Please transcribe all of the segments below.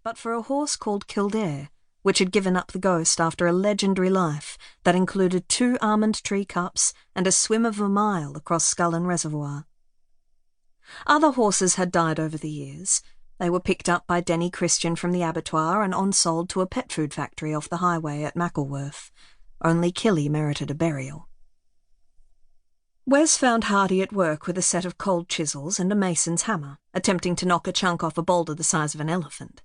but for a horse called Kildare, which had given up the ghost after a legendary life that included 2 Almond Tree cups and a swim of a mile across Scullin Reservoir. Other horses had died over the years. They were picked up by Denny Christian from the abattoir and on-sold to a pet food factory off the highway at Mackleworth. Only Killy merited a burial. Wes found Hardy at work with a set of cold chisels and a mason's hammer, attempting to knock a chunk off a boulder the size of an elephant.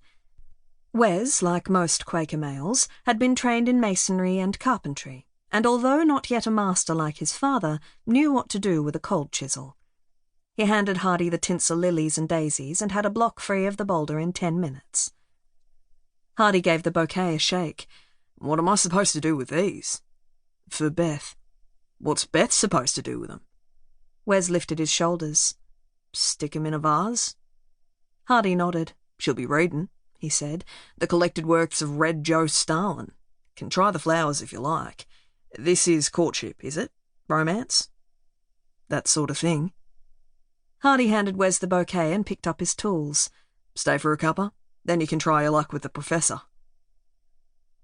Wes, like most Quaker males, had been trained in masonry and carpentry, and although not yet a master like his father, knew what to do with a cold chisel. He handed Hardy the tinsel lilies and daisies and had a block free of the boulder in 10 minutes. Hardy gave the bouquet a shake. "What am I supposed to do with these?" "For Beth." "What's Beth supposed to do with them?" Wes lifted his shoulders. "Stick 'em in a vase?" Hardy nodded. "She'll be reading," he said, "the collected works of Red Joe Stalin. Can try the flowers if you like. This is courtship, is it? Romance?" "That sort of thing." Hardy handed Wes the bouquet and picked up his tools. "Stay for a cuppa? Then you can try your luck with the professor."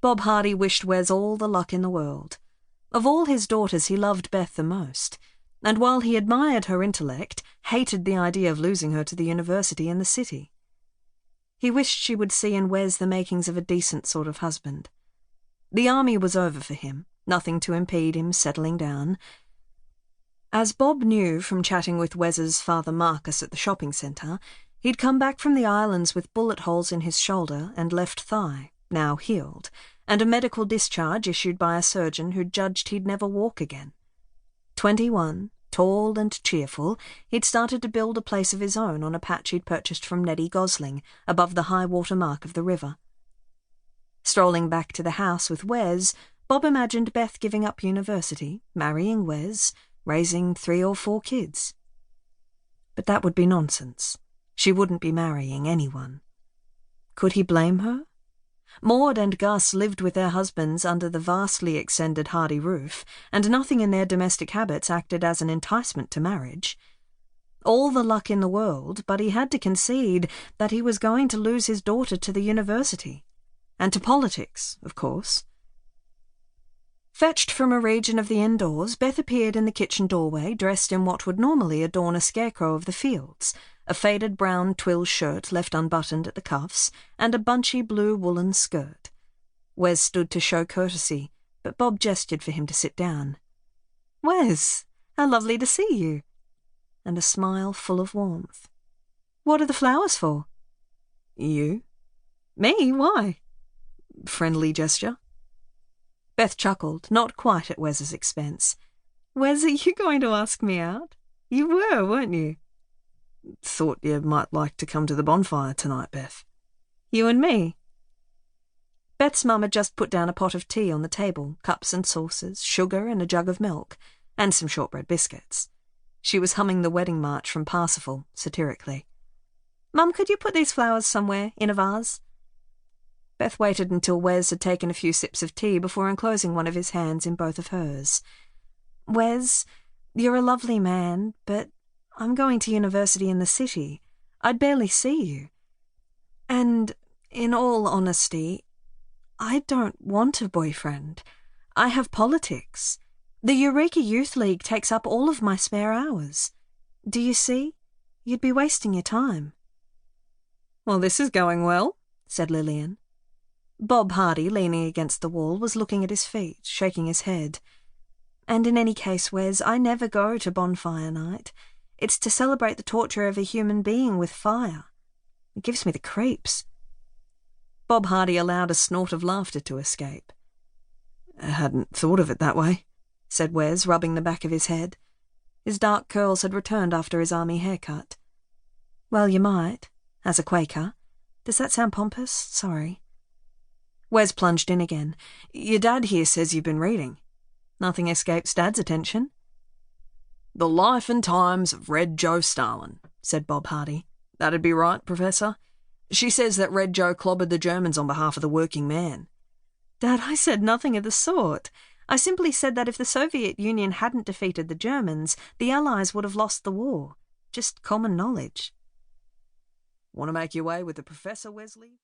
Bob Hardy wished Wes all the luck in the world. Of all his daughters, he loved Beth the most, and while he admired her intellect, hated the idea of losing her to the university in the city. He wished she would see in Wes the makings of a decent sort of husband. The army was over for him, nothing to impede him settling down. As Bob knew from chatting with Wes's father Marcus at the shopping centre, he'd come back from the islands with bullet holes in his shoulder and left thigh, now healed, and a medical discharge issued by a surgeon who judged he'd never walk again. 21, tall and cheerful, he'd started to build a place of his own on a patch he'd purchased from Neddy Gosling, above the high water mark of the river. Strolling back to the house with Wes, Bob imagined Beth giving up university, marrying Wes, raising 3 or 4 kids. But that would be nonsense. She wouldn't be marrying anyone. Could he blame her? Maud and Gus lived with their husbands under the vastly extended Hardy roof, and nothing in their domestic habits acted as an enticement to marriage. All the luck in the world, but he had to concede that he was going to lose his daughter to the university. And to politics, of course. Fetched from a region of the indoors, Beth appeared in the kitchen doorway dressed in what would normally adorn a scarecrow of the fields, a faded brown twill shirt left unbuttoned at the cuffs, and a bunchy blue woolen skirt. Wes stood to show courtesy, but Bob gestured for him to sit down. "Wes, how lovely to see you!" And a smile full of warmth. "What are the flowers for?" "You?" "Me? Why?" Friendly gesture. Beth chuckled, not quite at Wes's expense. "Wes, are you going to ask me out? You were, weren't you?" "Thought you might like to come to the bonfire tonight, Beth." "You and me?" Beth's mum had just put down a pot of tea on the table, cups and saucers, sugar and a jug of milk, and some shortbread biscuits. She was humming the wedding march from Parsifal, satirically. "Mum, could you put these flowers somewhere, in a vase?" Beth waited until Wes had taken a few sips of tea before enclosing one of his hands in both of hers. "Wes, you're a lovely man, but I'm going to university in the city. I'd barely see you. And, in all honesty, I don't want a boyfriend. I have politics. The Eureka Youth League takes up all of my spare hours. Do you see? You'd be wasting your time." "Well, this is going well," said Lillian. Bob Hardy, leaning against the wall, was looking at his feet, shaking his head. "And in any case, Wes, I never go to bonfire night. It's to celebrate the torture of a human being with fire. It gives me the creeps." Bob Hardy allowed a snort of laughter to escape. "I hadn't thought of it that way," said Wes, rubbing the back of his head. His dark curls had returned after his army haircut. "Well, you might, as a Quaker. Does that sound pompous? Sorry." Wes plunged in again. "Your dad here says you've been reading." Nothing escapes Dad's attention. "The Life and Times of Red Joe Stalin," said Bob Hardy. "That'd be right, Professor. She says that Red Joe clobbered the Germans on behalf of the working man." "Dad, I said nothing of the sort. I simply said that if the Soviet Union hadn't defeated the Germans, the Allies would have lost the war. Just common knowledge." "Want to make your way with the Professor, Wesley?"